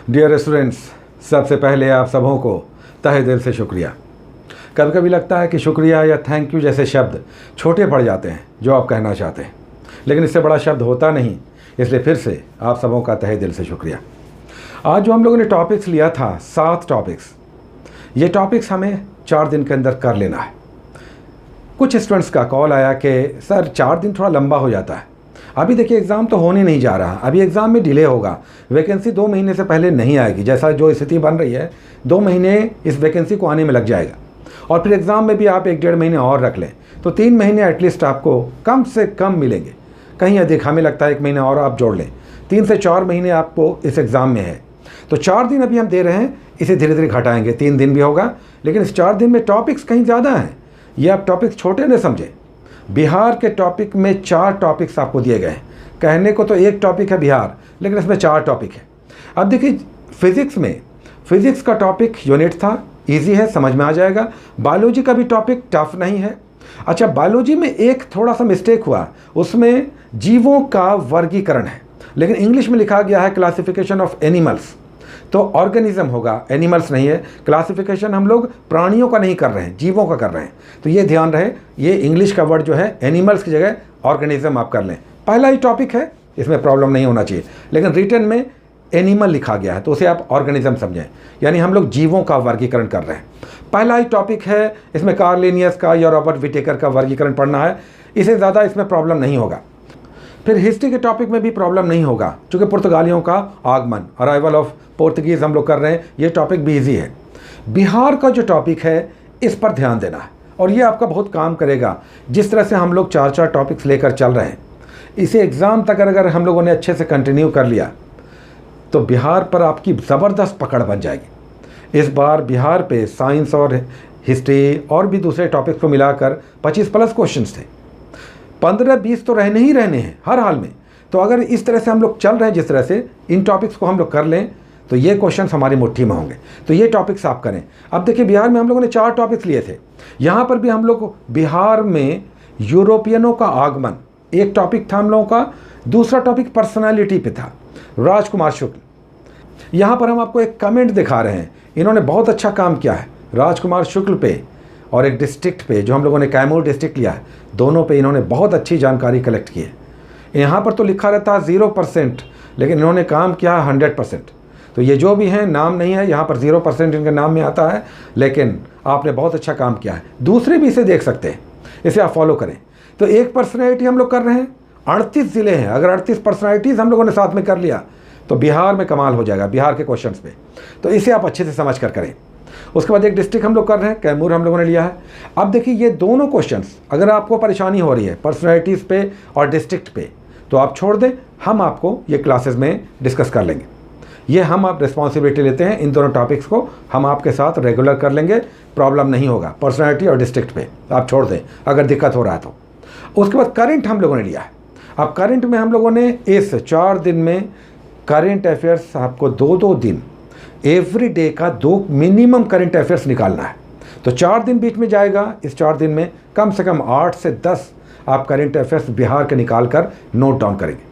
Dear students, सबसे पहले आप सबों को तहे दिल से शुक्रिया। कभी कभी लगता है कि शुक्रिया या थैंक यू जैसे शब्द छोटे पड़ जाते हैं जो आप कहना चाहते हैं, लेकिन इससे बड़ा शब्द होता नहीं। इसलिए फिर से आप सबों का तहे दिल से शुक्रिया। आज जो हम लोगों ने टॉपिक्स लिया था, 7 टॉपिक्स, ये टॉपिक्स हमें 4 दिन के अंदर कर लेना है। कुछ स्टूडेंट्स का कॉल आया कि सर 4 दिन थोड़ा लंबा हो जाता है। अभी देखिए एग्ज़ाम तो होने नहीं जा रहा, अभी एग्ज़ाम में डिले होगा, वैकेंसी 2 महीने से पहले नहीं आएगी। जैसा जो स्थिति बन रही है 2 महीने इस वैकेंसी को आने में लग जाएगा, और फिर एग्ज़ाम में भी आप 1-1.5 महीने और रख लें तो 3 महीने एटलीस्ट आपको कम से कम मिलेंगे। कहीं अधिक हमें लगता है 1 महीना और आप जोड़ लें, 3 से 4 महीने आपको इस एग्ज़ाम में है। तो 4 दिन अभी हम दे रहे हैं, इसे धीरे धीरे घटाएंगे, 3 दिन भी होगा, लेकिन इस 4 दिन में टॉपिक्स कहीं ज़्यादा हैं। ये आप टॉपिक्स छोटे न समझें। बिहार के टॉपिक में 4 टॉपिक्स आपको दिए गए हैं। कहने को तो 1 टॉपिक है बिहार, लेकिन इसमें 4 टॉपिक है। अब देखिए फिज़िक्स का टॉपिक यूनिट था, इजी है, समझ में आ जाएगा। बायोलॉजी का भी टॉपिक टफ नहीं है। अच्छा, बायोलॉजी में एक थोड़ा सा मिस्टेक हुआ, उसमें जीवों का वर्गीकरण है, लेकिन इंग्लिश में लिखा गया है क्लासिफिकेशन ऑफ एनिमल्स, तो ऑर्गेनिज्म होगा, एनिमल्स नहीं है। क्लासिफिकेशन हम लोग प्राणियों का नहीं कर रहे हैं, जीवों का कर रहे हैं, तो ये ध्यान रहे, ये इंग्लिश का वर्ड जो है एनिमल्स की जगह ऑर्गेनिज्म आप कर लें। पहला ही टॉपिक है, इसमें प्रॉब्लम नहीं होना चाहिए, लेकिन रिटन में एनिमल लिखा गया है तो उसे आप ऑर्गेनिज्म समझें, यानी हम लोग जीवों का वर्गीकरण कर रहे हैं। पहला ही टॉपिक है, इसमें कार्ल लिनियस का या रॉबर्ट विटेकर का वर्गीकरण पढ़ना है, इसे ज़्यादा इसमें प्रॉब्लम नहीं होगा। फिर हिस्ट्री के टॉपिक में भी प्रॉब्लम नहीं होगा, क्योंकि पुर्तगालियों का आगमन, अराइवल ऑफ पोर्तुगीज़ हम लोग कर रहे हैं, ये टॉपिक भी ईजी है। बिहार का जो टॉपिक है इस पर ध्यान देना है, और ये आपका बहुत काम करेगा। जिस तरह से हम लोग 4-4 टॉपिक्स लेकर चल रहे हैं, इसे एग्ज़ाम तक अगर हम लोगों ने अच्छे से कंटिन्यू कर लिया तो बिहार पर आपकी ज़बरदस्त पकड़ बन जाएगी। इस बार बिहार पे साइंस और हिस्ट्री और भी दूसरे टॉपिक्स को मिलाकर 25+ क्वेश्चंस थे। 15-20 तो रहने ही रहने हैं हर हाल में। तो अगर इस तरह से हम लोग चल रहे हैं, जिस तरह से इन टॉपिक्स को हम लोग कर लें, तो ये क्वेश्चंस हमारी मुट्ठी में होंगे। तो ये टॉपिक्स आप करें। अब देखिए, बिहार में हम लोगों ने 4 टॉपिक्स लिए थे, यहाँ पर भी हम लोग बिहार में यूरोपियनों का आगमन एक टॉपिक था हम लोगों का। दूसरा टॉपिक पर्सनालिटी पे था, राजकुमार शुक्ल। यहाँ पर हम आपको एक कमेंट दिखा रहे हैं, इन्होंने बहुत अच्छा काम किया है राजकुमार शुक्ल पे, और एक डिस्ट्रिक्ट पे जो हम लोगों ने कैमूर डिस्ट्रिक्ट लिया है, दोनों पे इन्होंने बहुत अच्छी जानकारी कलेक्ट की है। यहाँ पर तो लिखा रहता है 0%, लेकिन इन्होंने काम किया है 100%। तो ये जो भी हैं, नाम नहीं है यहाँ पर, 0% इनके नाम में आता है, लेकिन आपने बहुत अच्छा काम किया है। दूसरे भी इसे देख सकते हैं, इसे आप फॉलो करें। तो एक पर्सनैलिटी हम लोग कर रहे हैं, 38 ज़िले हैं। अगर 38 पर्सनैलिटीज़ हम लोगों ने साथ में कर लिया तो बिहार में कमाल हो जाएगा, बिहार के क्वेश्चंस पे। तो इसे आप अच्छे से समझ कर करें। उसके बाद एक डिस्ट्रिक्ट हम लोग कर रहे हैं, कैमूर हम लोगों ने लिया है। अब देखिए, ये दोनों क्वेश्चंस अगर आपको परेशानी हो रही है पर्सनैलिटीज़ पे और डिस्ट्रिक्ट पे, तो आप छोड़ दें, हम आपको ये क्लासेस में डिस्कस कर लेंगे। ये हम आप रिस्पॉन्सिबिलिटी लेते हैं, इन दोनों टॉपिक्स को हम आपके साथ रेगुलर कर लेंगे, प्रॉब्लम नहीं होगा। पर्सनैलिटी और डिस्ट्रिक्ट पे आप छोड़ दें अगर दिक्कत हो रहा है तो। उसके बाद करंट हम लोगों ने लिया है। अब करंट में हम लोगों ने इस 4 दिन में करंट अफेयर्स आपको 2-2 दिन एवरी डे का 2 मिनिमम करंट अफेयर्स निकालना है। तो 4 दिन बीच में जाएगा, इस 4 दिन में कम से कम 8 से 10 आप करंट अफेयर्स बिहार के निकाल कर नोट डाउन करेंगे।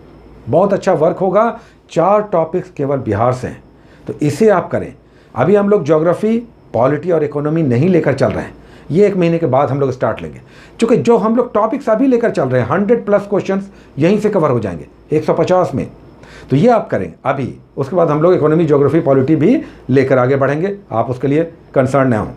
बहुत अच्छा वर्क होगा। 4 टॉपिक्स केवल बिहार से हैं, तो इसे आप करें। अभी हम लोग ज्योग्राफी, पॉलिटी और इकोनॉमी नहीं लेकर चल रहे हैं, ये 1 महीने के बाद हम लोग स्टार्ट लेंगे, क्योंकि जो हम लोग टॉपिक्स अभी लेकर चल रहे हैं 100+ क्वेश्चंस यहीं से कवर हो जाएंगे 150 में। तो ये आप करें अभी। उसके बाद हम लोग इकोनॉमी, ज्योग्राफी, पॉलिटी भी लेकर आगे बढ़ेंगे, आप उसके लिए कंसर्न ना हो।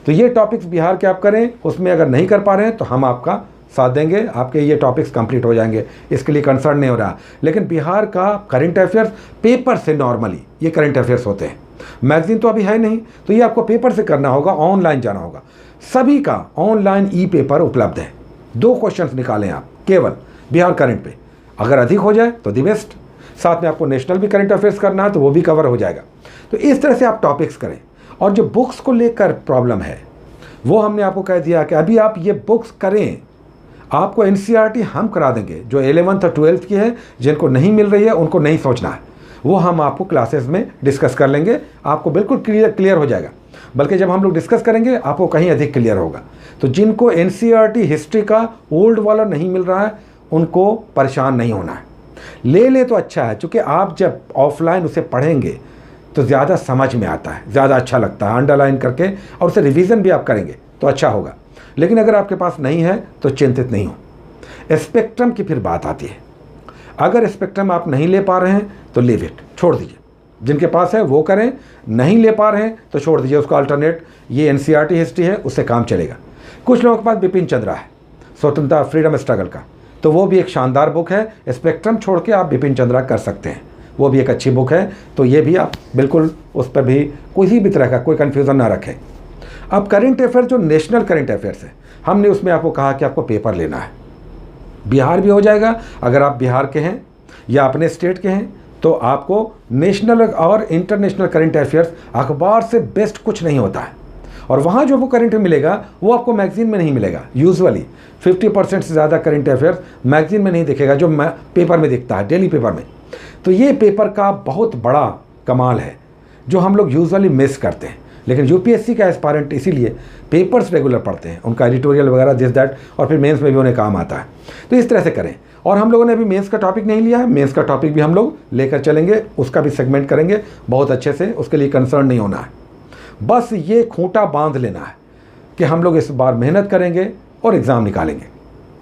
तो ये टॉपिक्स बिहार के आप करें। उसमें अगर नहीं कर पा रहे हैं तो हम आपका साथ देंगे, आपके ये टॉपिक्स कंप्लीट हो जाएंगे, इसके लिए कंसर्न नहीं हो रहा। लेकिन बिहार का करंट अफेयर्स पेपर से, नॉर्मली ये करंट अफेयर्स होते हैं, मैगजीन तो अभी है नहीं, तो ये आपको पेपर से करना होगा, ऑनलाइन जाना होगा। सभी का ऑनलाइन ई-पेपर उपलब्ध है। 2 क्वेश्चंस निकालें आप केवल बिहार करंट पे, अगर अधिक हो जाए तो दी बेस्ट। साथ में आपको नेशनल भी करंट अफेयर्स करना है तो वो भी कवर हो जाएगा। तो इस तरह से आप टॉपिक्स करें। और जो बुक्स को लेकर प्रॉब्लम है वो हमने आपको कह दिया कि अभी आप ये बुक्स करें, आपको एनसीईआरटी हम करा देंगे। जो 11th और 12th की है, जिनको नहीं मिल रही है उनको नहीं सोचना है, वो हम आपको क्लासेस में डिस्कस कर लेंगे, आपको बिल्कुल क्लियर हो जाएगा। बल्कि जब हम लोग डिस्कस करेंगे आपको कहीं अधिक क्लियर होगा। तो जिनको एनसीईआरटी हिस्ट्री का ओल्ड वाला नहीं मिल रहा है उनको परेशान नहीं होना है, ले ले तो अच्छा है, क्योंकि आप जब ऑफलाइन उसे पढ़ेंगे तो ज़्यादा समझ में आता है, ज़्यादा अच्छा लगता है अंडरलाइन करके, और उसे रिवीजन भी आप करेंगे तो अच्छा होगा। लेकिन अगर आपके पास नहीं है तो चिंतित नहीं हो। स्पेक्ट्रम की फिर बात आती है। अगर स्पेक्ट्रम आप नहीं ले पा रहे हैं तो लीव इट, छोड़ दीजिए। जिनके पास है वो करें, नहीं ले पा रहे हैं तो छोड़ दीजिए उसको। अल्टरनेट ये एनसीईआरटी हिस्ट्री है, उससे काम चलेगा। कुछ लोगों के पास बिपिन चंद्रा है, स्वतंत्रता फ्रीडम स्ट्रगल का, तो वो भी एक शानदार बुक है। स्पेक्ट्रम छोड़ के आप बिपिन चंद्रा कर सकते हैं, वो भी एक अच्छी बुक है। तो ये भी आप बिल्कुल उस पर भी किसी भी तरह का कोई कन्फ्यूज़न ना रखें। अब करेंट अफेयर जो नेशनल करेंट अफेयर्स है, हमने उसमें आपको कहा कि आपको पेपर लेना है। बिहार भी हो जाएगा, अगर आप बिहार के हैं या अपने स्टेट के हैं तो आपको नेशनल और इंटरनेशनल करेंट अफेयर्स अखबार से बेस्ट कुछ नहीं होता है। और वहाँ जो वो करंट मिलेगा वो आपको मैगजीन में नहीं मिलेगा। यूजुअली 50% से ज़्यादा करंट अफेयर्स मैगजीन में नहीं दिखेगा, जो पेपर में दिखता है, डेली पेपर में। तो ये पेपर का बहुत बड़ा कमाल है जो हम लोग यूजुअली मिस करते हैं। लेकिन यूपीएससी का एस्पायरेंट इसीलिए पेपर्स रेगुलर पढ़ते हैं, उनका एडिटोरियल वगैरह दिस दैट, और फिर मेंस में भी उन्हें काम आता है। तो इस तरह से करें। और हम लोगों ने अभी मेंस का टॉपिक नहीं लिया है, मेंस का टॉपिक भी हम लोग लेकर चलेंगे, उसका भी सेगमेंट करेंगे बहुत अच्छे से, उसके लिए कंसर्न नहीं होना है। बस ये खूंटा बांध लेना है कि हम लोग इस बार मेहनत करेंगे और एग्ज़ाम निकालेंगे,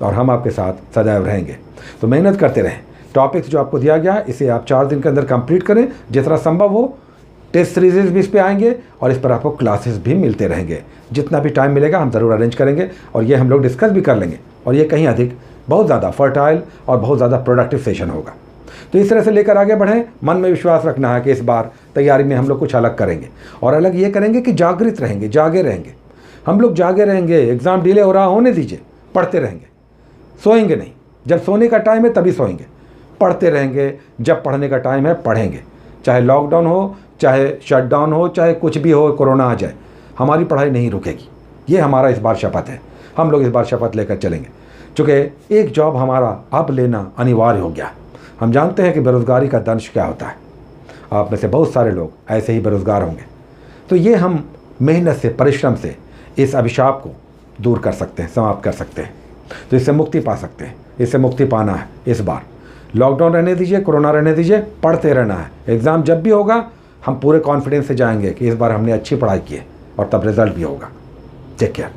और हम आपके साथ सदैव रहेंगे। तो मेहनत करते रहें। टॉपिक्स जो आपको दिया गया है इसे आप 4 दिन के अंदर कंप्लीट करें जितना संभव हो। टेस्ट सीरीज भी इस पर आएंगे और इस पर आपको क्लासेस भी मिलते रहेंगे। जितना भी टाइम मिलेगा हम ज़रूर अरेंज करेंगे और ये हम लोग डिस्कस भी कर लेंगे, और ये कहीं अधिक बहुत ज़्यादा फर्टाइल और बहुत ज़्यादा प्रोडक्टिव सेशन होगा। तो इस तरह से लेकर आगे बढ़ें। मन में विश्वास रखना है कि इस बार तैयारी में हम लोग कुछ अलग करेंगे, और अलग ये करेंगे कि जागृत रहेंगे, जागे रहेंगे। हम लोग जागे रहेंगे। एग्ज़ाम डिले हो रहा होने दीजिए, पढ़ते रहेंगे, सोएंगे नहीं। जब सोने का टाइम है तभी सोएंगे, पढ़ते रहेंगे। जब पढ़ने का टाइम है पढ़ेंगे, चाहे लॉकडाउन हो, चाहे शटडाउन हो, चाहे कुछ भी हो, कोरोना आ जाए, हमारी पढ़ाई नहीं रुकेगी। ये हमारा इस बार शपथ है। हम लोग इस बार शपथ लेकर चलेंगे, चूँकि एक जॉब हमारा अब लेना अनिवार्य हो गया। हम जानते हैं कि बेरोज़गारी का दंश क्या होता है। आप में से बहुत सारे लोग ऐसे ही बेरोज़गार होंगे। तो ये हम मेहनत से, परिश्रम से इस अभिशाप को दूर कर सकते हैं, समाप्त कर सकते हैं। तो इससे मुक्ति पा सकते हैं। इससे मुक्ति पाना है इस बार। लॉकडाउन रहने दीजिए, कोरोना रहने दीजिए, पढ़ते रहना है। एग्ज़ाम जब भी होगा हम पूरे कॉन्फिडेंस से जाएंगे कि इस बार हमने अच्छी पढ़ाई की है, और तब रिज़ल्ट भी होगा। Take care.